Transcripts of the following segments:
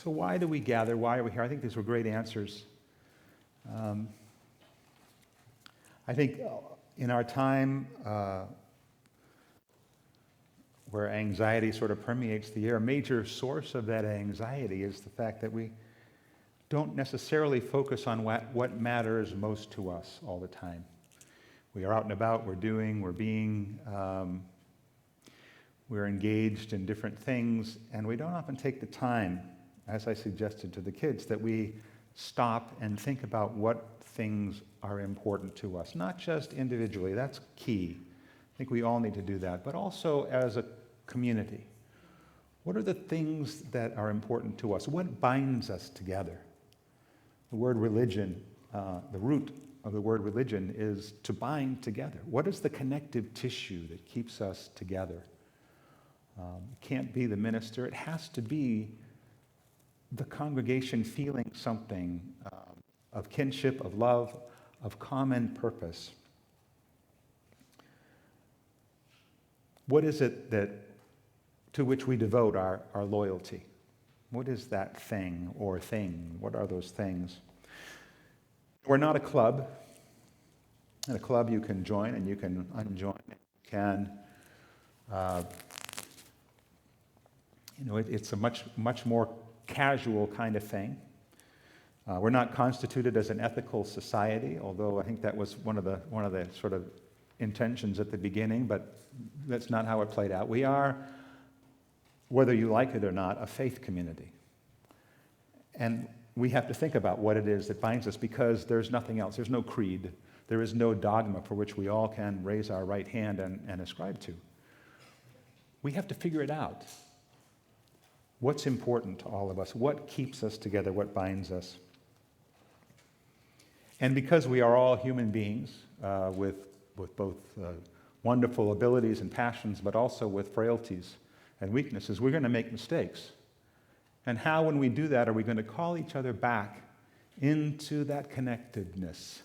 So why do we gather? Why are we here? I think these were great answers. I think in our time where anxiety sort of permeates the air, a major source of that anxiety is the fact that we don't necessarily focus on what matters most to us all the time. We are out and about, we're doing, we're being, we're engaged in different things, and we don't often take the time, as I suggested to the kids, that we stop and think about what things are important to us, not just individually, that's key. I think we all need to do that, but also as a community. What are the things that are important to us? What binds us together? The word religion, the root of the word religion is to bind together. What is the connective tissue that keeps us together? It can't be the minister. It has to be the congregation feeling something of kinship, of love, of common purpose. What is it to which we devote our loyalty? What is that thing or thing? What are those things? We're not a club. In a club you can join and you can unjoin. You can, it's a much more casual kind of thing. We're not constituted as an ethical society, although I think that was one of the sort of intentions at the beginning, but that's not how it played out. We are, whether you like it or not, a faith community. And we have to think about what it is that binds us, because there's nothing else. There's no creed. There is no dogma for which we all can raise our right hand and ascribe to. We have to figure it out. What's important to all of us? What keeps us together? What binds us? And because we are all human beings with both wonderful abilities and passions, but also with frailties and weaknesses, we're going to make mistakes. And how, when we do that, are we going to call each other back into that connectedness?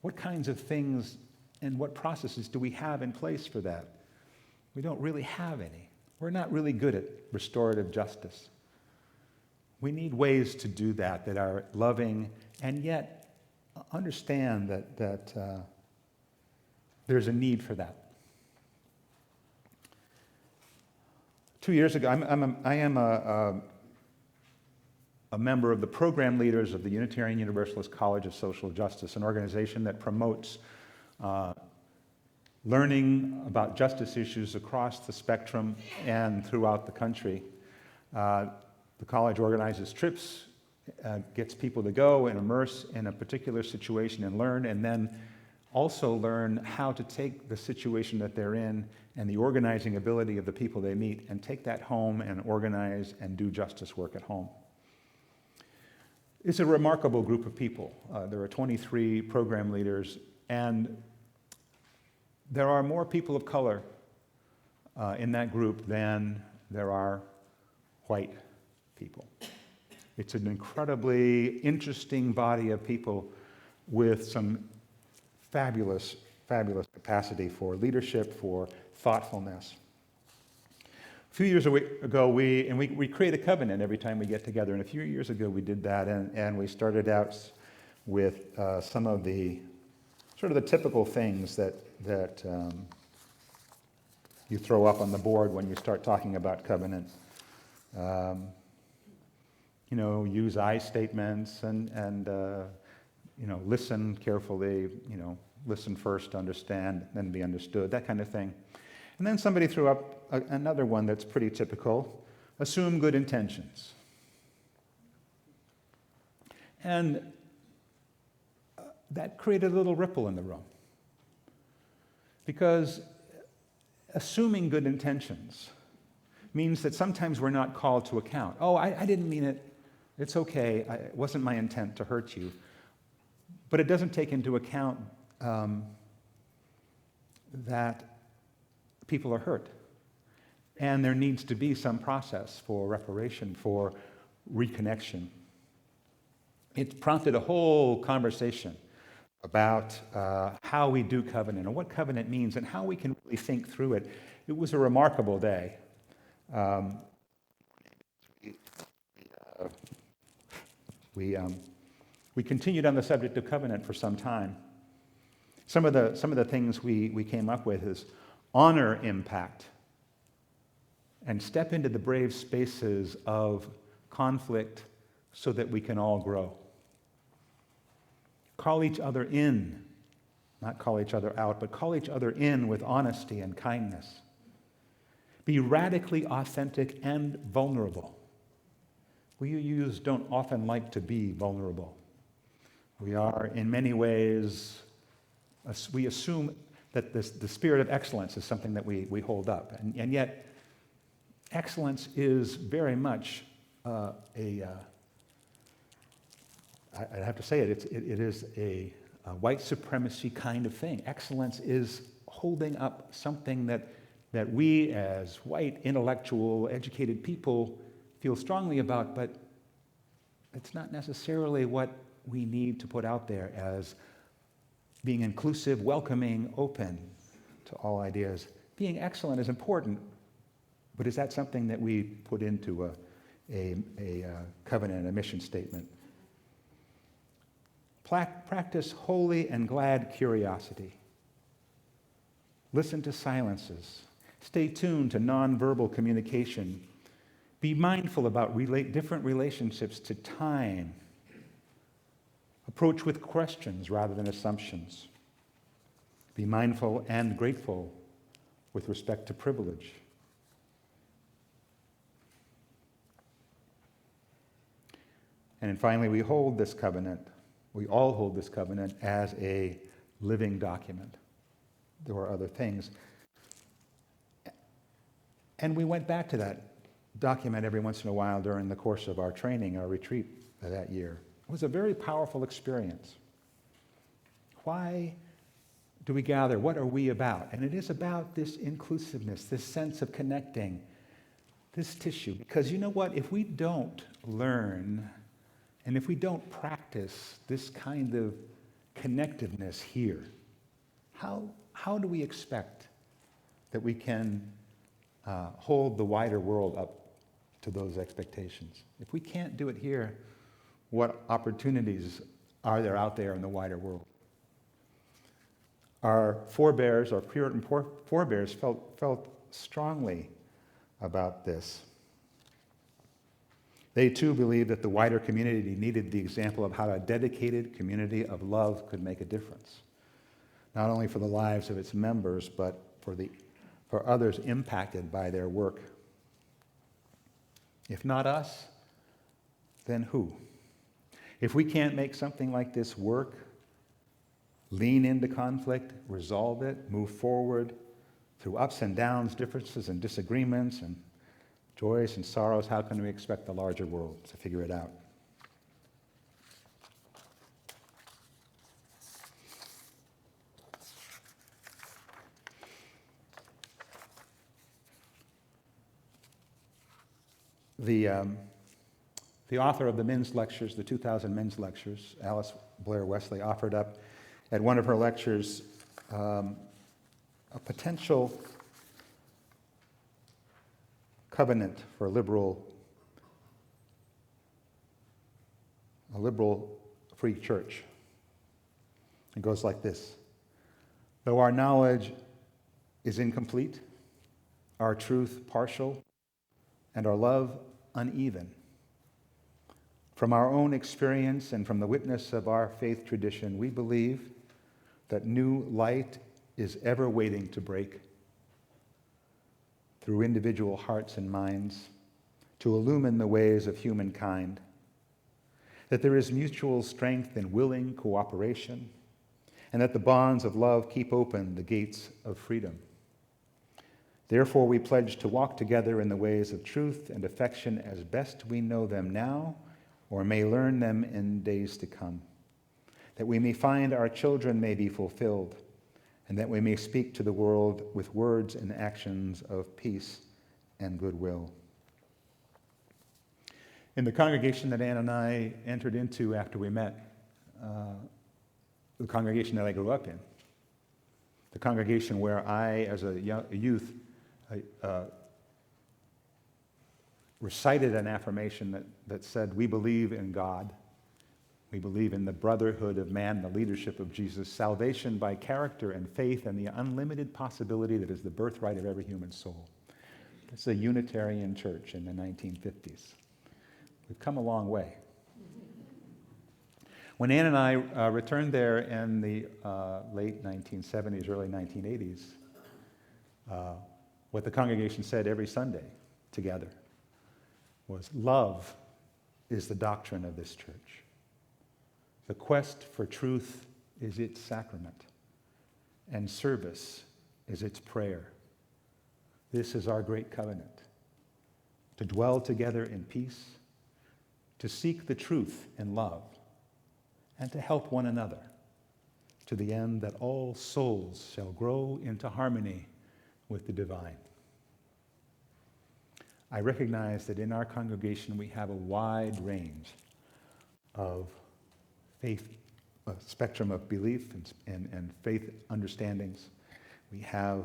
What kinds of things and what processes do we have in place for that? We don't really have any. We're not really good at restorative justice. We need ways to do that are loving and yet understand that there's a need for that. 2 years ago, I am a member of the program leaders of the Unitarian Universalist College of Social Justice, an organization that promotes learning about justice issues across the spectrum and throughout the country. The college organizes trips, gets people to go and immerse in a particular situation and learn, and then also learn how to take the situation that they're in and the organizing ability of the people they meet and take that home and organize and do justice work at home. It's a remarkable group of people. There are 23 program leaders, and there are more people of color in that group than there are white people. It's an incredibly interesting body of people with some fabulous capacity for leadership, for thoughtfulness. A few years ago, we create a covenant every time we get together, and a few years ago we did that, and we started out with some of the sort of the typical things that you throw up on the board when you start talking about covenant. Use I statements and listen carefully, listen first, understand, then be understood, that kind of thing. And then somebody threw up another one that's pretty typical: assume good intentions. And that created a little ripple in the room. Because assuming good intentions means that sometimes we're not called to account. Oh, I didn't mean it. It's okay. It wasn't my intent to hurt you. But it doesn't take into account that people are hurt. And there needs to be some process for reparation, for reconnection. It prompted a whole conversation about how we do covenant and what covenant means and how we can really think through it. It was a remarkable day. We continued on the subject of covenant for some time. Some of the things we came up with is honor impact and step into the brave spaces of conflict so that we can all grow. Call each other in, not call each other out, but call each other in with honesty and kindness. Be radically authentic and vulnerable. We youths don't often like to be vulnerable. We are, in many ways, we assume that the spirit of excellence is something that we hold up. And yet, excellence is very much I have to say it is a white supremacy kind of thing. Excellence is holding up something that we as white, intellectual, educated people feel strongly about, but it's not necessarily what we need to put out there as being inclusive, welcoming, open to all ideas. Being excellent is important, but is that something that we put into a covenant and a mission statement? Practice holy and glad curiosity. Listen to silences. Stay tuned to nonverbal communication. Be mindful about different relationships to time. Approach with questions rather than assumptions. Be mindful and grateful with respect to privilege. And then finally, we hold this covenant. We all hold this covenant as a living document. There were other things. And we went back to that document every once in a while during the course of our training, our retreat that year. It was a very powerful experience. Why do we gather? What are we about? And it is about this inclusiveness, this sense of connecting, this tissue. Because you know what? If we don't learn and if we don't practice this kind of connectiveness here, how do we expect that we can hold the wider world up to those expectations? If we can't do it here, what opportunities are there out there in the wider world? Our forebears, our Puritan forebears felt strongly about this. They too believed that the wider community needed the example of how a dedicated community of love could make a difference, not only for the lives of its members, but for others impacted by their work. If not us, then who? If we can't make something like this work, lean into conflict, resolve it, move forward through ups and downs, differences and disagreements, and joys and sorrows, how can we expect the larger world to figure it out? The author of the men's lectures, the 2000 men's lectures, Alice Blair Wesley, offered up at one of her lectures a potential covenant for a liberal free church. It goes like this: though our knowledge is incomplete, our truth partial, and our love uneven, from our own experience and from the witness of our faith tradition, we believe that new light is ever waiting to break through individual hearts and minds to illumine the ways of humankind, that there is mutual strength in willing cooperation, and that the bonds of love keep open the gates of freedom. Therefore, we pledge to walk together in the ways of truth and affection as best we know them now, or may learn them in days to come, that we may find our children may be fulfilled, and that we may speak to the world with words and actions of peace and goodwill. In the congregation that Ann and I entered into after we met, the congregation that I grew up in, the congregation where I, as a youth, recited an affirmation that said, we believe in God, We believe in the brotherhood of man, the leadership of Jesus, salvation by character and faith, and the unlimited possibility that is the birthright of every human soul. It's a Unitarian church in the 1950s. We've come a long way. When Ann and I returned there in the late 1970s, early 1980s, what the congregation said every Sunday together was, love is the doctrine of this church. The quest for truth is its sacrament, and service is its prayer. This is our great covenant, to dwell together in peace, to seek the truth in love, and to help one another, to the end that all souls shall grow into harmony with the divine. I recognize that in our congregation we have a wide range of faith, a spectrum of belief and faith understandings. We have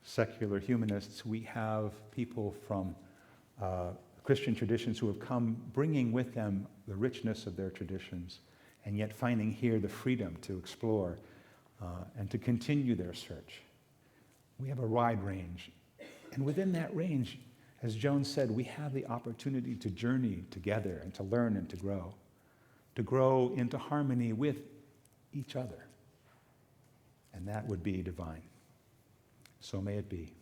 secular humanists. We have people from Christian traditions who have come bringing with them the richness of their traditions, and yet finding here the freedom to explore and to continue their search. We have a wide range. And within that range, as Joan said, we have the opportunity to journey together and to learn and to grow into harmony with each other. And that would be divine. So may it be.